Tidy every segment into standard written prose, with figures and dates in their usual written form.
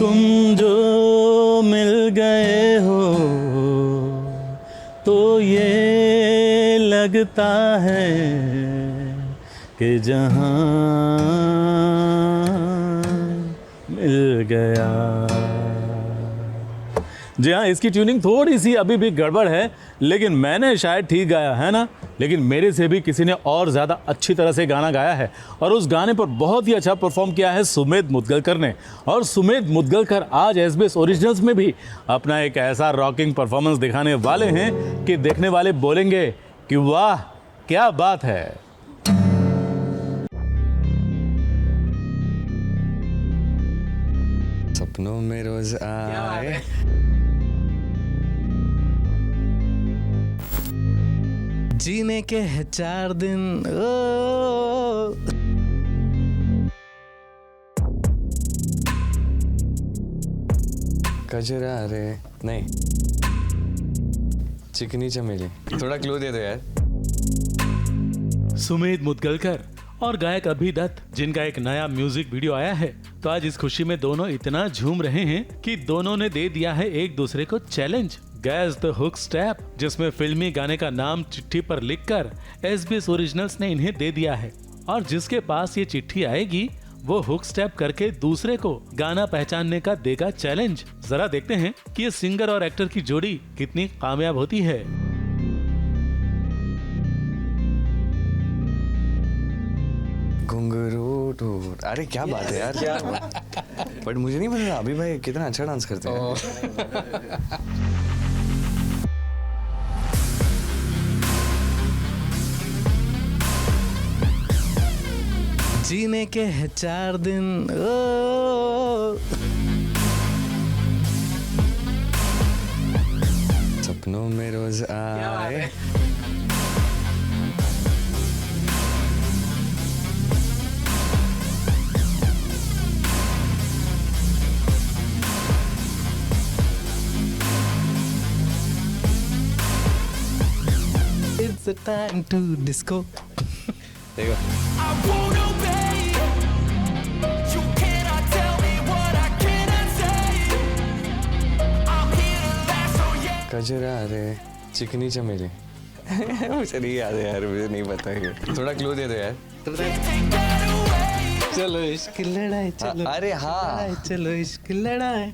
तुम जो मिल गए हो तो ये लगता है कि जहां मिल गया। जी हाँ, इसकी ट्यूनिंग थोड़ी सी अभी भी गड़बड़ है, लेकिन मैंने शायद ठीक गाया है ना। लेकिन मेरे से भी किसी ने और ज़्यादा अच्छी तरह से गाना गाया है और उस गाने पर बहुत ही अच्छा परफॉर्म किया है सुमेध मुदगलकर ने। और सुमेध मुदगलकर आज एसबीएस ओरिजिनल्स में भी अपना एक ऐसा रॉकिंग परफॉर्मेंस दिखाने वाले हैं कि देखने वाले बोलेंगे कि वाह क्या बात है। सपनों में रोज आए, जीने के है 4 दिन ओ। कजरा रे नहीं, चिकनी चमेली। थोड़ा क्लू दे दो यार। सुमेध मुदगलकर और गायक अभि दत्त, जिनका एक नया म्यूजिक वीडियो आया है, तो आज इस खुशी में दोनों इतना झूम रहे हैं कि दोनों ने दे दिया है एक दूसरे को challenge, gas the hook step, जिसमें फिल्मी गाने का नाम चिट्ठी पर लिखकर एसबीएस ओरिजिनल्स ने इन्हें दे दिया है। और जिसके पास ये चिट्ठी आएगी वो हुक स्टेप करके दूसरे को गाना पहचानने का देगा चैलेंज। जरा देखते हैं कि ये सिंगर और एक्टर की जोड़ी कितनी कामयाब होती है। घुंघरू टूट, अरे क्या बात है यार, क्या बट मुझे नहीं पता अभी भाई कितना अच्छा डांस करते हैं। जीने के है 4 दिन ओ। सपनों में रोज आए, It's the time to disco. देखो I won't obey. You cannot tell me what I cannot say. I'm here to last, so yeah. कजरा रे चिकनी चमेली। मुझे नहीं याद है यार, मुझे नहीं पता है। थोड़ा क्लू दे दो यार। Take that away. चलो इश्क लड़ाई, चलो अरे हाँ, लड़ाई, चलो इश्क लड़ाई।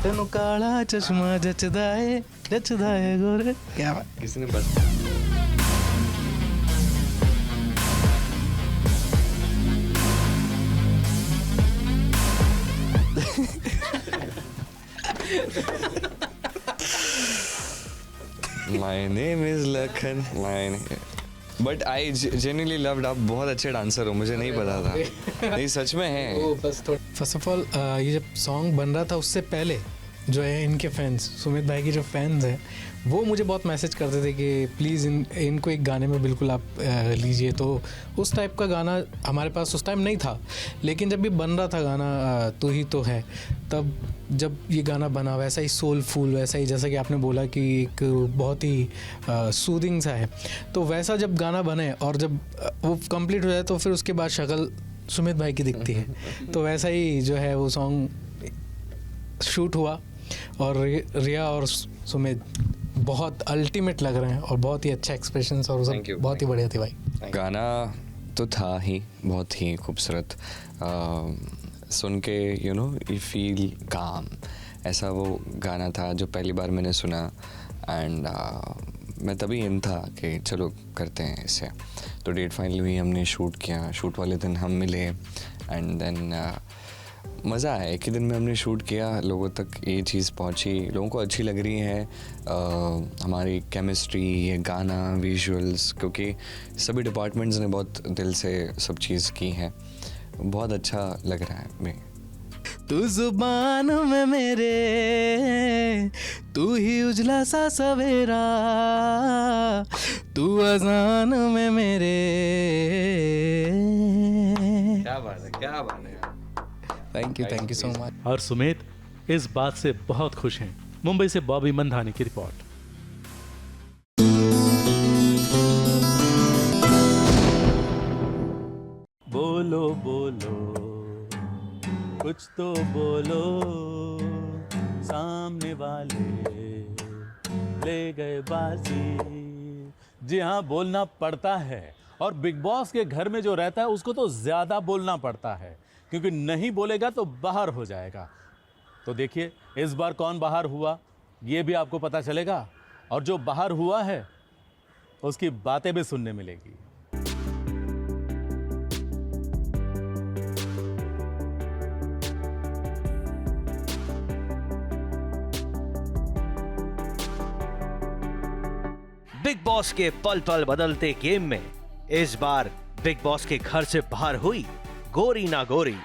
तेनू काला चश्मा जचदा है गोरे। क्या बात। किसी ने बता My name is Lakhan, but I genuinely loved. आप बहुत अच्छे डांसर हो, मुझे नहीं पता था। नहीं सच में है। फर्स्ट ऑफ ऑल ये जब सॉन्ग बन रहा था उससे पहले जो है इनके फैंस, सुमित भाई की जो फैंस हैं, वो मुझे बहुत मैसेज करते थे कि प्लीज़ इनको एक गाने में बिल्कुल आप लीजिए। तो उस टाइप का गाना हमारे पास उस टाइम नहीं था, लेकिन जब भी बन रहा था गाना तू ही तो है, तब जब ये गाना बना वैसा ही सोलफुल, वैसा ही जैसा कि आपने बोला कि एक बहुत ही सूदिंग सा है, तो वैसा जब गाना बने और जब वो कंप्लीट हो जाए तो फिर उसके बाद शक्ल सुमित भाई की दिखती है। तो वैसा ही जो है वो सॉन्ग शूट हुआ और रिया और सुमित बहुत अल्टीमेट लग रहे हैं और बहुत ही अच्छा एक्सप्रेशंस और सब बहुत ही बढ़िया थे भाई। गाना तो था ही बहुत ही खूबसूरत, सुन के यू फील काम, ऐसा वो गाना था जो पहली बार मैंने सुना। एंड मैं तभी इन था कि चलो करते हैं इसे। तो डेट फाइनल हुई, हमने शूट किया, शूट वाले दिन हम मिले एंड देन मज़ा आया। एक ही दिन में हमने शूट किया, लोगों तक ये चीज़ पहुंची, लोगों को अच्छी लग रही है हमारी केमिस्ट्री, ये गाना, विजुअल्स, क्योंकि सभी डिपार्टमेंट्स ने बहुत दिल से सब चीज़ की है। बहुत अच्छा लग रहा है मैं। तू जुबान में मेरे, तू ही उजला सा सवेरा, तू अजान में मेरे। क्या बात है, क्या बात है। Thank you so much. और सुमित, इस बात से बहुत खुश हैं। मुंबई से बॉबी मंधानी की रिपोर्ट। बोलो बोलो कुछ तो बोलो, सामने वाले ले गए बाजी। जी हाँ, बोलना पड़ता है और बिग बॉस के घर में जो रहता है उसको तो ज़्यादा बोलना पड़ता है, क्योंकि नहीं बोलेगा तो बाहर हो जाएगा। तो देखिए इस बार कौन बाहर हुआ ये भी आपको पता चलेगा, और जो बाहर हुआ है उसकी बातें भी सुनने मिलेगी। बिग बॉस के पल पल बदलते गेम में इस बार बिग बॉस के घर से बाहर हुई गौरी ना गौरी,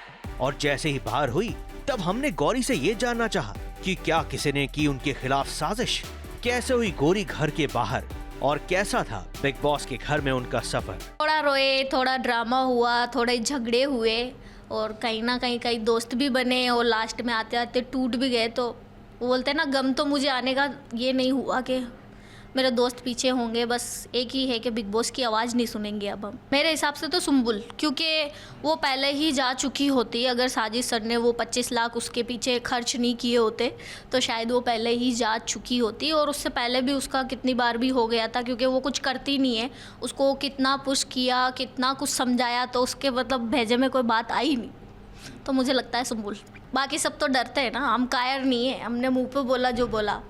और जैसे ही बाहर हुई तब हमने गौरी से ये जानना चाहा कि क्या किसी ने की उनके खिलाफ साजिश, कैसे हुई गौरी घर के बाहर और कैसा था बिग बॉस के घर में उनका सफर। थोड़ा रोए, थोड़ा ड्रामा हुआ, थोड़े झगड़े हुए और कहीं ना कहीं कई दोस्त भी बने और लास्ट में आते आते टूट भी गए। तो वो बोलते हैं ना, गम तो मुझे आने का ये नहीं हुआ कि मेरे दोस्त पीछे होंगे, बस एक ही है कि बिग बॉस की आवाज़ नहीं सुनेंगे अब हम। मेरे हिसाब से तो सुम्बुल, क्योंकि वो पहले ही जा चुकी होती। अगर साजिद सर ने वो 25 लाख उसके पीछे खर्च नहीं किए होते तो शायद वो पहले ही जा चुकी होती, और उससे पहले भी उसका कितनी बार भी हो गया था, क्योंकि वो कुछ करती नहीं है। उसको कितना पुश किया, कितना कुछ समझाया, तो उसके मतलब भेजे में कोई बात आई नहीं। तो मुझे लगता है सुम्बुल। बाकी सब तो डरते हैं ना, हम कायर नहीं है, हमने मुँह पर बोला जो बोला।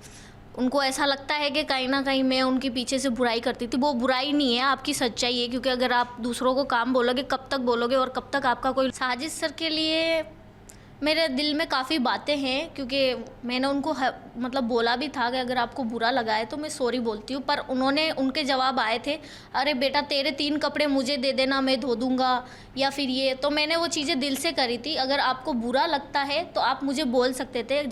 उनको ऐसा लगता है कि कहीं ना कहीं मैं उनके पीछे से बुराई करती थी। वो बुराई नहीं है, आपकी सच्चाई है, क्योंकि अगर आप दूसरों को काम बोलोगे कब तक बोलोगे और कब तक आपका कोई। साजिद सर के लिए मेरे दिल में काफ़ी बातें हैं, क्योंकि मैंने उनको मतलब बोला भी था कि अगर आपको बुरा लगा है तो मैं सॉरी बोलती हूँ, पर उन्होंने उनके जवाब आए थे, अरे बेटा तेरे 3 कपड़े मुझे दे देना, मैं धो दूँगा, या फिर ये। तो मैंने वो चीज़ें दिल से करी थी। अगर आपको बुरा लगता है तो आप मुझे बोल सकते थे।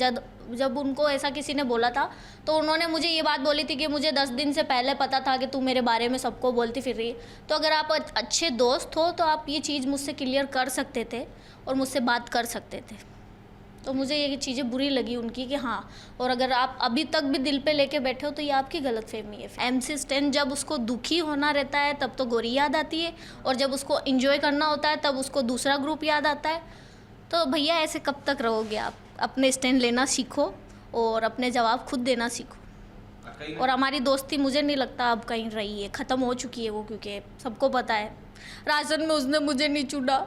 जब उनको ऐसा किसी ने बोला था तो उन्होंने मुझे ये बात बोली थी कि मुझे 10 दिन से पहले पता था कि तू मेरे बारे में सबको बोलती फिर रही है। तो अगर आप अच्छे दोस्त हो तो आप ये चीज़ मुझसे क्लियर कर सकते थे और मुझसे बात कर सकते थे। तो मुझे ये चीज़ें बुरी लगी उनकी कि हाँ, और अगर आप अभी तक भी दिल पे लेके बैठे हो तो ये आपकी गलतफहमी है। MC स्टैन जब उसको दुखी होना रहता है तब तो गौरी याद आती है, और जब उसको एंजॉय करना होता है तब उसको दूसरा ग्रुप याद आता है। तो भैया ऐसे कब तक रहोगे आप? अपने स्टैंड लेना सीखो और अपने जवाब खुद देना सीखो। और हमारी दोस्ती मुझे नहीं लगता अब कहीं रही है, ख़त्म हो चुकी है वो, क्योंकि सबको पता है राशन में उसने मुझे नहीं चुना।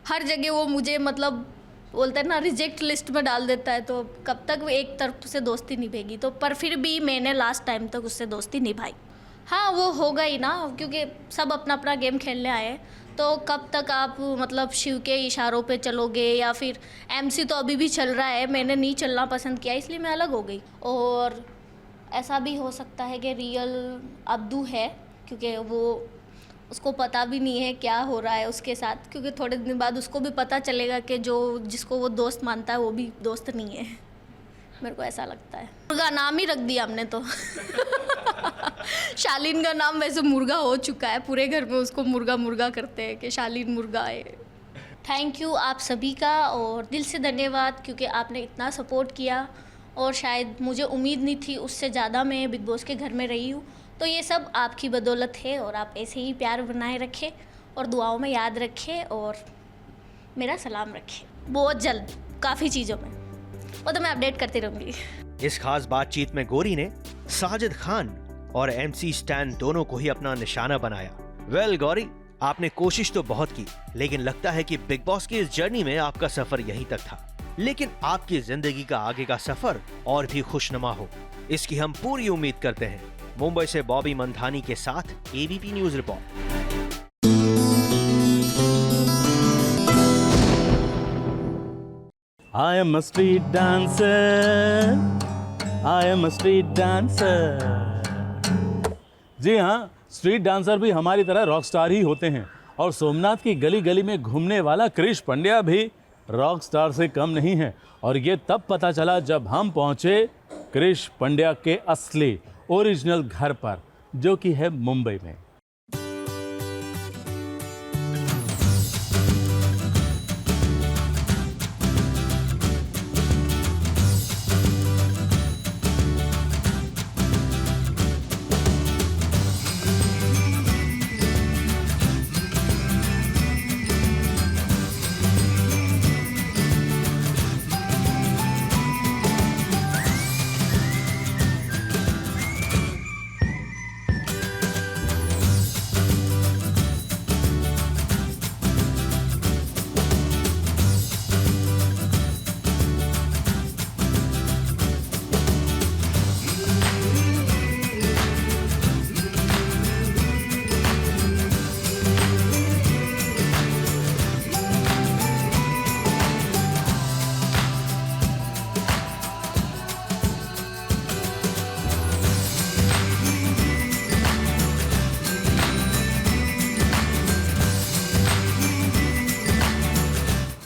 हर जगह वो मुझे मतलब बोलते हैं ना रिजेक्ट लिस्ट में डाल देता है। तो कब तक एक तरफ से दोस्ती निभेगी? तो पर फिर भी मैंने लास्ट टाइम तक उससे दोस्ती निभाई। हाँ, वो होगा ही ना, क्योंकि सब अपना अपना गेम खेलने आए हैं। तो कब तक आप मतलब शिव के इशारों पे चलोगे, या फिर MC तो अभी भी चल रहा है, मैंने नहीं चलना पसंद किया इसलिए मैं अलग हो गई। और ऐसा भी हो सकता है कि रियल अब्दू है, क्योंकि वो उसको पता भी नहीं है क्या हो रहा है उसके साथ, क्योंकि थोड़े दिन बाद उसको भी पता चलेगा कि जिसको वो दोस्त मानता है वो भी दोस्त नहीं है। मेरे को ऐसा लगता है। मुर्गा नाम ही रख दिया हमने तो। शालीन का नाम वैसे मुर्गा हो चुका है, पूरे घर में उसको मुर्गा मुर्गा करते हैं कि शालीन मुर्गा है। थैंक यू आप सभी का, और दिल से धन्यवाद, क्योंकि आपने इतना सपोर्ट किया, और शायद मुझे उम्मीद नहीं थी उससे ज़्यादा मैं बिग बॉस के घर में रही हूँ। तो ये सब आपकी बदौलत है, और आप ऐसे ही प्यार बनाए रखें और दुआओं में याद रखें और मेरा सलाम रखें। बहुत जल्द काफ़ी चीज़ों में वो तो मैं अपडेट करती रहूँगी। इस खास बातचीत में गौरी ने साजिद खान और MC स्टैन दोनों को ही अपना निशाना बनाया। वेल गौरी, आपने कोशिश तो बहुत की, लेकिन लगता है कि बिग बॉस की इस जर्नी में आपका सफर यहीं तक था। लेकिन आपकी जिंदगी का आगे का सफर और भी खुशनुमा हो, इसकी हम पूरी उम्मीद करते हैं। मुंबई से बॉबी मंधानी के साथ ABP news report. I am a street dancer, I am a street dancer। जी हाँ, स्ट्रीट डांसर भी हमारी तरह रॉक स्टार ही होते हैं, और सोमनाथ की गली गली में घूमने वाला क्रिश पंड्या भी रॉक स्टार से कम नहीं है। और ये तब पता चला जब हम पहुँचे क्रिश पंड्या के असली ओरिजिनल घर पर, जो कि है मुंबई में।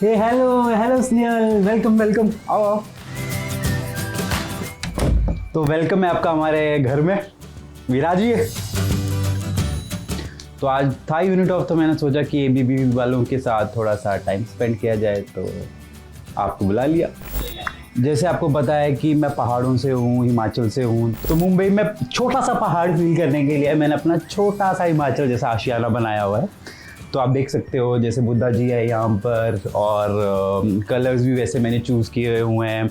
हे हेलो स्नेहल, वेलकम आओ। तो वेलकम है आपका हमारे घर में, विराजिए। तो आज था यूनिट ऑफ, तो मैंने सोचा कि एबीबी वालों के साथ थोड़ा सा टाइम स्पेंड किया जाए, तो आपको बुला लिया। जैसे आपको पता है कि मैं पहाड़ों से हूँ, हिमाचल से हूँ, तो मुंबई में छोटा सा पहाड़ फील करने के लिए मैंने अपना छोटा सा हिमाचल जैसा आशियाना बनाया हुआ है। तो आप देख सकते हो जैसे बुद्धा जी है यहाँ पर, और कलर्स भी वैसे मैंने चूज़ किए हुए हैं।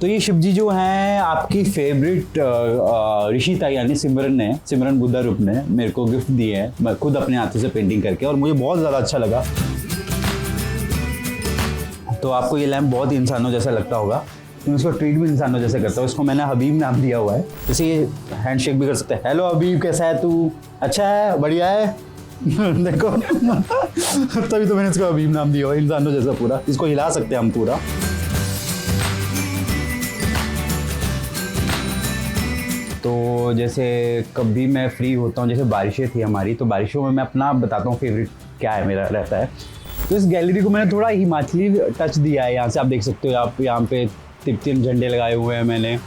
तो ये शिव जी जो हैं आपकी फेवरेट ऋषिता यानी सिमरन बुद्धा रूप ने मेरे को गिफ्ट दिए हैं, मैं खुद अपने हाथों से पेंटिंग करके, और मुझे बहुत ज़्यादा अच्छा लगा। तो आपको ये लैम्प बहुत ही इंसानों जैसा लगता होगा, मैं उसको ट्रीट भी इंसानों जैसे करता हूँ। इसको मैंने हबीब नाम दिया हुआ है, जैसे ये हैंडशेक भी कर सकते हैं। हेलो हबीब, कैसा है तू? अच्छा है, बढ़िया है। देखो तभी तो मैंने इसको हबीब नाम दिया हुआ है, इंसानों जैसा पूरा। इसको हिला सकते हैं हम पूरा। तो जैसे कभी मैं फ्री होता हूँ, जैसे बारिशें थी हमारी, तो बारिशों में मैं अपना बताता हूँ फेवरेट क्या है मेरा रहता है। तो इस गैलरी को मैंने थोड़ा हिमाचली टच दिया है। यहाँ से आप देख सकते हो, आप यहाँ पे तिब्बतियन झंडे लगाए हुए हैं मैंने,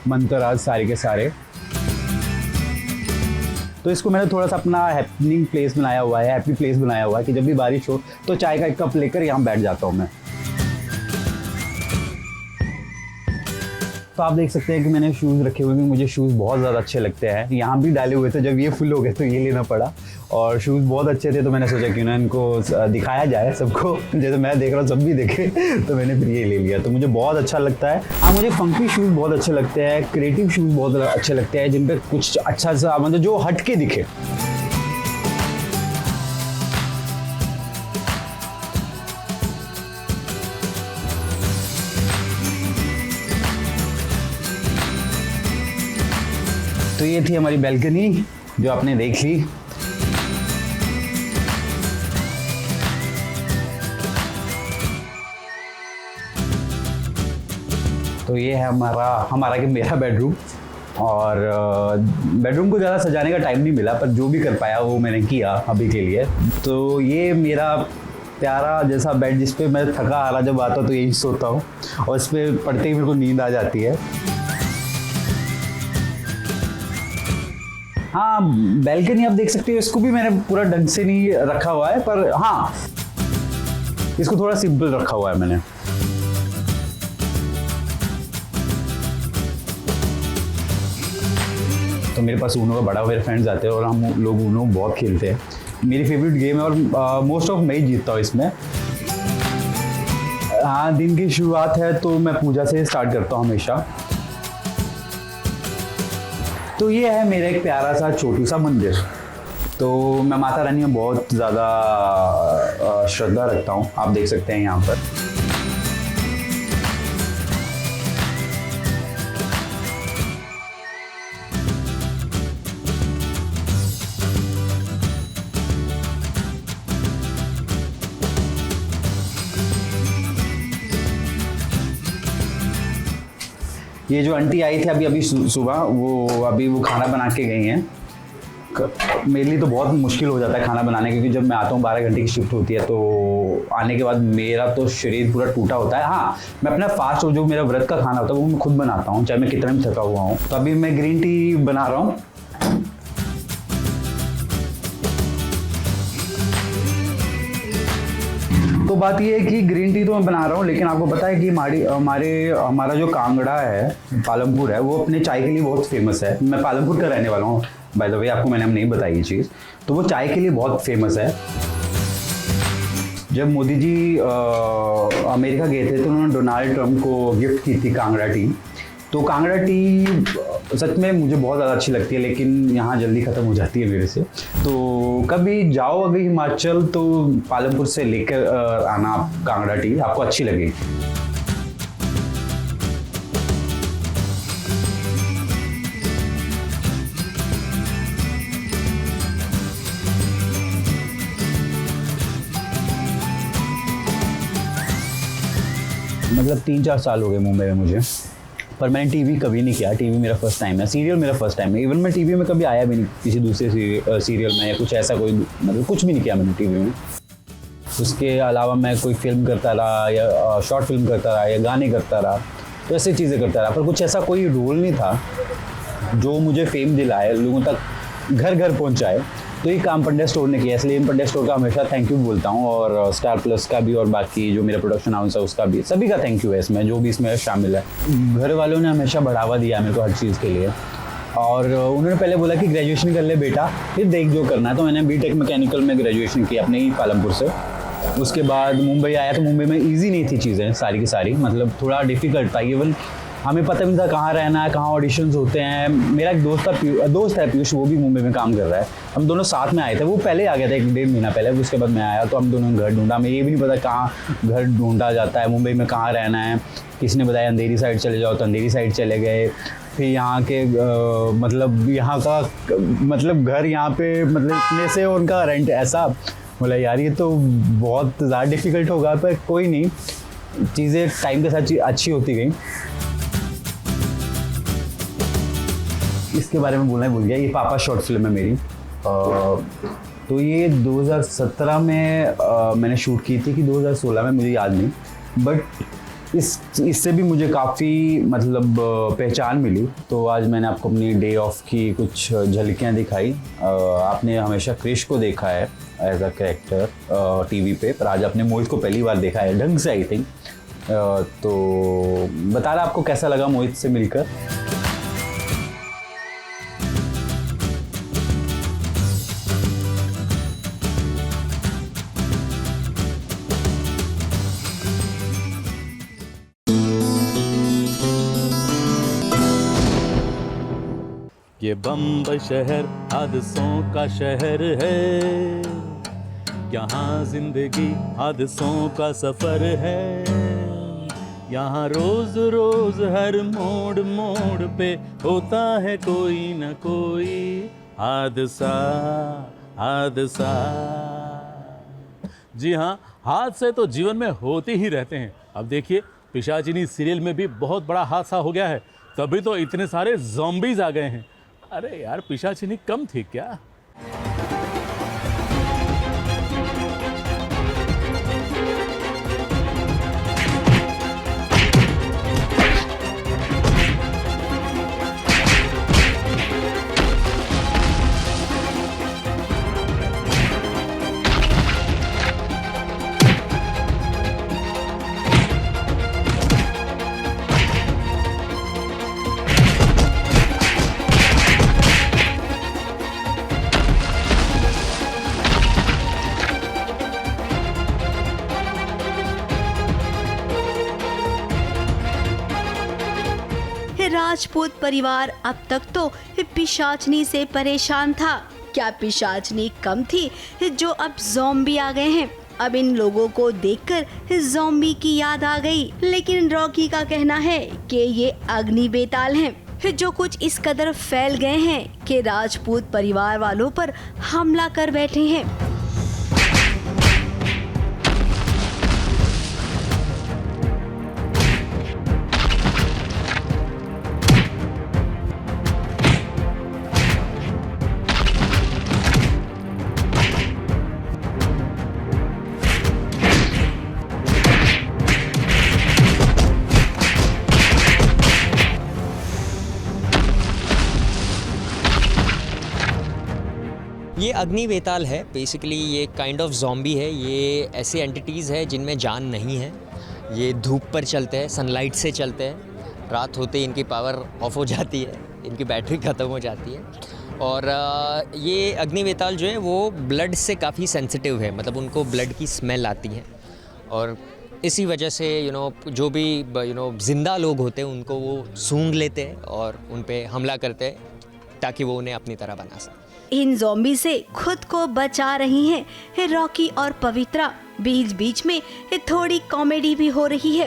मंतराज सारे के सारे। तो इसको मैंने थोड़ा सा अपना हैपनिंग प्लेस बनाया हुआ है, हैप्पी प्लेस बनाया हुआ है कि जब भी बारिश हो तो चाय का एक कप लेकर यहाँ बैठ जाता हूँ मैं। तो आप देख सकते हैं कि मैंने शूज़ रखे हुए हैं, मुझे शूज़ बहुत ज़्यादा अच्छे लगते हैं। यहाँ भी डाले हुए थे, जब ये फुल हो गए तो ये लेना पड़ा, और शूज़ बहुत अच्छे थे तो मैंने सोचा क्यों ना इनको दिखाया जाए सबको। जैसे मैं देख रहा हूँ सब भी देखे, तो मैंने फिर ये ले लिया। तो मुझे बहुत अच्छा लगता है। हाँ, मुझे फंकी शूज़ बहुत अच्छे लगते हैं, क्रिएटिव शूज़ बहुत अच्छे लगते हैं, जिन पर कुछ अच्छा सा मतलब जो हट के दिखे। तो ये थी हमारी बैल्कनी जो आपने देख ली। तो ये है हमारा कि मेरा बेडरूम, और बेडरूम को ज़्यादा सजाने का टाइम नहीं मिला, पर जो भी कर पाया वो मैंने किया अभी के लिए। तो ये मेरा प्यारा जैसा बेड, जिस पे मैं थका हारा जब आता तो यही सोता हूँ, और इस पर पढ़ते ही मेरे को नींद आ जाती है। हाँ, बैल्कनी आप देख सकते हो, इसको भी मैंने पूरा ढंग से नहीं रखा हुआ है, पर हाँ इसको थोड़ा सिंपल रखा हुआ है मैंने। तो मेरे पास ऊनो का बड़ा मेरे फ्रेंड्स आते हैं और हम लोग ऊनो बहुत खेलते हैं। मेरी फेवरेट गेम है और मोस्ट ऑफ मैं ही जीतता हूँ इसमें। हाँ, दिन की शुरुआत है तो मैं पूजा से स्टार्ट करता हूँ हमेशा। तो ये है मेरा एक प्यारा सा छोटू सा मंदिर। तो मैं माता रानी में बहुत ज़्यादा श्रद्धा रखता हूँ, आप देख सकते हैं यहाँ पर। ये जो आंटी आई थी अभी सुबह, वो खाना बना के गई हैं। मेरे लिए तो बहुत मुश्किल हो जाता है खाना बनाने, क्योंकि जब मैं आता हूँ 12 घंटे की शिफ्ट होती है, तो आने के बाद मेरा तो शरीर पूरा टूटा होता है। हाँ, मैं अपना फास्ट जो मेरा व्रत का खाना होता है वो मैं खुद बनाता हूँ, चाहे मैं कितना भी थका हुआ हूँ। तो अभी मैं ग्रीन टी बना रहा हूँ। तो बात ये है कि ग्रीन टी तो मैं बना रहा हूँ, लेकिन आपको पता है कि हमारा जो कांगड़ा है, पालमपुर है, वो अपने चाय के लिए बहुत फेमस है। मैं पालमपुर का रहने वाला हूँ, बाय द वे, आपको मैंने नहीं बताई ये चीज़। तो वो चाय के लिए बहुत फेमस है। जब मोदी जी अमेरिका गए थे तो उन्होंने डोनाल्ड ट्रंप को गिफ्ट की थी कांगड़ा टी। तो कांगड़ा टी सच में मुझे बहुत ज़्यादा अच्छी लगती है, लेकिन यहाँ जल्दी ख़त्म हो जाती है मेरे से। तो कभी जाओ अगर हिमाचल तो पालमपुर से लेकर आना कांगड़ा टी, आपको अच्छी लगेगी। मतलब 3-4 साल हो गए मुंबई में मुझे, पर मैंने टीवी कभी नहीं किया। टीवी मेरा फर्स्ट टाइम है, सीरियल मेरा फर्स्ट टाइम है। इवन मैं टीवी में कभी आया भी नहीं किसी दूसरे सीरियल में या कुछ ऐसा, कोई मतलब कुछ भी नहीं किया मैंने टीवी में। उसके अलावा मैं कोई फिल्म करता रहा या शॉर्ट फिल्म करता रहा या गाने करता रहा, तो ऐसी चीज़ें करता रहा, पर कुछ ऐसा कोई रोल नहीं था जो मुझे फेम दिलाए, लोगों तक घर घर पहुंचाए। तो ये काम पंड्या स्टोर ने किया, इसलिए पंड्या स्टोर का हमेशा थैंक यू बोलता हूँ, और स्टार प्लस का भी और बाकी जो मेरा प्रोडक्शन हाउस है उसका भी, सभी का थैंक यू है इसमें, जो भी इसमें शामिल है। घर वालों ने हमेशा बढ़ावा दिया मेरे को हर चीज़ के लिए, और उन्होंने पहले बोला कि ग्रेजुएशन कर ले बेटा, फिर देख जो करना है। तो मैंने बीटेक मैकेनिकल में ग्रेजुएशन की अपने ही पालमपुर से। उसके बाद मुंबई आया, तो मुंबई में ईजी नहीं थी चीज़ें सारी की सारी, मतलब थोड़ा डिफ़िकल्ट था। इवन हमें पता नहीं था कहाँ रहना है, कहाँ ऑडिशंस होते हैं। मेरा एक दोस्त है पीयूष, वो भी मुंबई में काम कर रहा है। हम दोनों साथ में आए थे, वो पहले आ गया था 1-1.5 महीना पहले, उसके बाद मैं आया, तो हम दोनों ने घर ढूंढा। हमें ये भी नहीं पता कहाँ घर ढूंढा जाता है, मुंबई में कहाँ रहना है। किसी ने बताया अंधेरी साइड चले जाओ, तो अंधेरी साइड चले गए। फिर यहाँ के मतलब यहाँ का मतलब घर यहाँ पे मतलब इतने से उनका रेंट ऐसा, बोला यार ये तो बहुत ज़्यादा डिफ़िकल्ट होगा, पर कोई नहीं, चीज़ें टाइम के साथ अच्छी होती गई। इसके बारे में बोलना ही भूल गया, ये पापा शॉर्ट फिल्म है मेरी। तो ये 2017 में मैंने शूट की थी कि 2016 में, मुझे याद नहीं, बट इससे भी मुझे काफ़ी मतलब पहचान मिली। तो आज मैंने आपको अपनी डे ऑफ की कुछ झलकियाँ दिखाई। आपने हमेशा क्रिश को देखा है एज अ कैरेक्टर टीवी पे, पर आज आपने मोहित को पहली बार देखा है ढंग से, आई थिंक। तो बता रहा आपको कैसा लगा मोहित से मिलकर। ये बम्बई शहर हादसों का शहर है, यहाँ जिंदगी हादसों का सफर है। यहाँ रोज रोज हर मोड़ मोड़ पे होता है कोई न कोई हादसा हादसा। जी हाँ, हादसे तो जीवन में होते ही रहते हैं। अब देखिए, पिशाचिनी सीरियल में भी बहुत बड़ा हादसा हो गया है, तभी तो इतने सारे ज़ॉम्बीज आ गए हैं। अरे यार, पिशाचिनी कम थी क्या? राजपूत परिवार अब तक तो पिशाचनी से परेशान था। क्या पिशाचनी कम थी जो अब ज़ॉम्बी आ गए हैं? अब इन लोगों को देखकर ज़ॉम्बी की याद आ गई, लेकिन रॉकी का कहना है कि ये अग्नि बेताल हैं, जो कुछ इस कदर फैल गए हैं कि राजपूत परिवार वालों पर हमला कर बैठे हैं। ये अग्नि बेताल है। बेसिकली ये काइंड ऑफ ज़ॉम्बी है। ये ऐसे एंटिटीज़ है जिनमें जान नहीं है। ये धूप पर चलते हैं, सनलाइट से चलते हैं। रात होते ही इनकी पावर ऑफ हो जाती है, इनकी बैटरी ख़त्म हो जाती है। और ये अग्नि बेताल जो है वो ब्लड से काफ़ी सेंसिटिव है, मतलब उनको ब्लड की स्मेल आती है। और इसी वजह से जो भी ज़िंदा लोग होते हैं उनको वो सूंघ लेते हैं और उन पे हमला करते हैं ताकि वो उन्हें अपनी तरह बना सकें। इन ज़ॉम्बी से खुद को बचा रही हैं रॉकी और पवित्रा। बीच बीच में थोड़ी कॉमेडी भी हो रही है।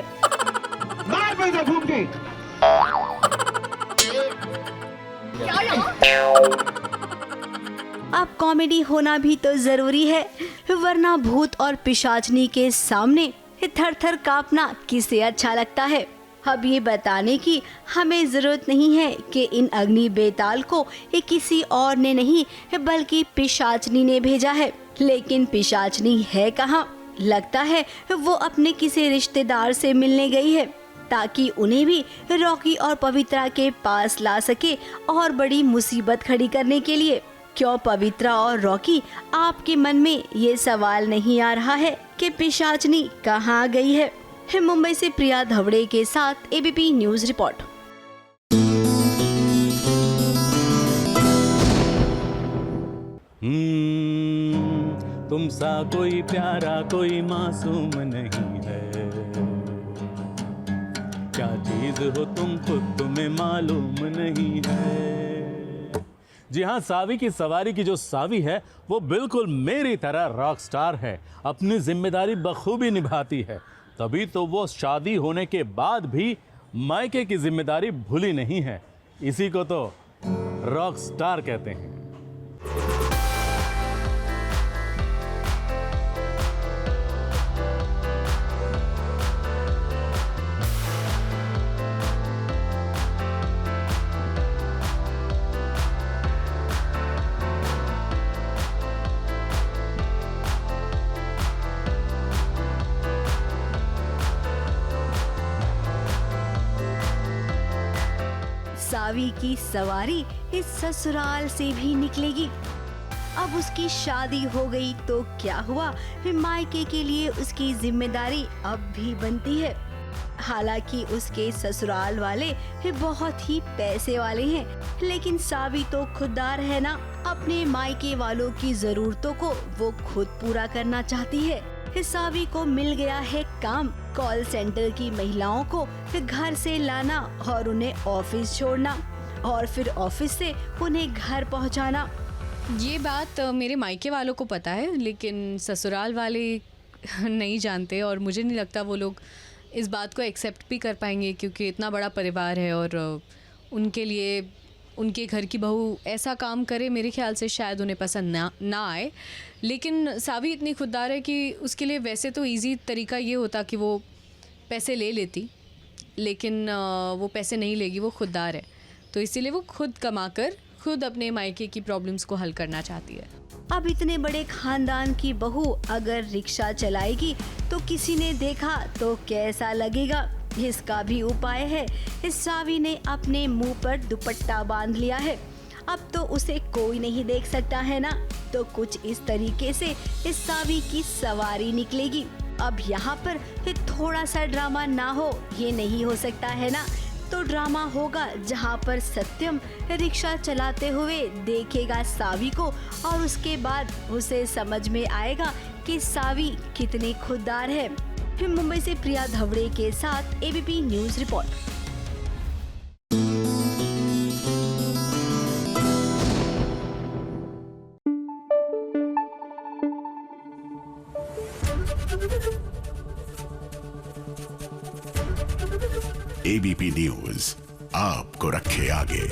अब कॉमेडी होना भी तो जरूरी है, वरना भूत और पिशाचनी के सामने थर थर कांपना किसे अच्छा लगता है। अब ये बताने की हमें ज़रूरत नहीं है कि इन अग्नि बेताल को ये किसी और ने नहीं बल्कि पिशाचनी ने भेजा है। लेकिन पिशाचनी है कहाँ? लगता है वो अपने किसी रिश्तेदार से मिलने गई है ताकि उन्हें भी रॉकी और पवित्रा के पास ला सके और बड़ी मुसीबत खड़ी करने के लिए। क्यों पवित्रा और रॉकी, आपके मन में ये सवाल नहीं आ रहा है कि पिशाचनी कहाँ गई है? मुंबई से प्रिया धवड़े के साथ एबीपी न्यूज रिपोर्ट। तुम सा कोई प्यारा कोई मासूम नहीं है, क्या चीज हो तुम खुद तुम्हें मालूम नहीं है। जी हाँ, सावी की सवारी की जो सावी है वो बिल्कुल मेरी तरह रॉक स्टार है, अपनी जिम्मेदारी बखूबी निभाती है, तभी तो वो शादी होने के बाद भी मायके की जिम्मेदारी भूली नहीं है। इसी को तो रॉक स्टार कहते हैं। सावी की सवारी इस ससुराल से भी निकलेगी। अब उसकी शादी हो गई तो क्या हुआ, मायके के लिए उसकी जिम्मेदारी अब भी बनती है। हालांकि उसके ससुराल वाले बहुत ही पैसे वाले हैं, लेकिन सावी तो खुददार है ना, अपने मायके वालों की जरूरतों को वो खुद पूरा करना चाहती है। सावी को मिल गया है काम, कॉल सेंटर की महिलाओं को घर से लाना और उन्हें ऑफिस छोड़ना और फिर ऑफिस से उन्हें घर पहुंचाना। ये बात मेरे मायके वालों को पता है, लेकिन ससुराल वाले नहीं जानते और मुझे नहीं लगता वो लोग इस बात को एक्सेप्ट भी कर पाएंगे, क्योंकि इतना बड़ा परिवार है और उनके लिए उनके घर की बहू ऐसा काम करे, मेरे ख्याल से शायद उन्हें पसंद ना आए। लेकिन सावी इतनी खुददार है कि उसके लिए वैसे तो इजी तरीका ये होता कि वो पैसे ले लेती, लेकिन वो पैसे नहीं लेगी, वो खुददार है, तो इसीलिए वो खुद कमाकर खुद अपने मायके की प्रॉब्लम्स को हल करना चाहती है। अब इतने बड़े खानदान की बहू अगर रिक्शा चलाएगी तो किसी ने देखा तो कैसा लगेगा, इसका भी उपाय है। इस सावी ने अपने मुंह पर दुपट्टा बांध लिया है, अब तो उसे कोई नहीं देख सकता है ना, तो कुछ इस तरीके से इस सावी की सवारी निकलेगी। अब यहाँ पर थोड़ा सा ड्रामा ना हो ये नहीं हो सकता है ना, तो ड्रामा होगा जहाँ पर सत्यम रिक्शा चलाते हुए देखेगा सावी को और उसके बाद उसे समझ में आएगा कि सावी कितनी खुददार है। मुंबई से प्रिया धवड़े के साथ ABP news report. ABP news आपको रखे आगे।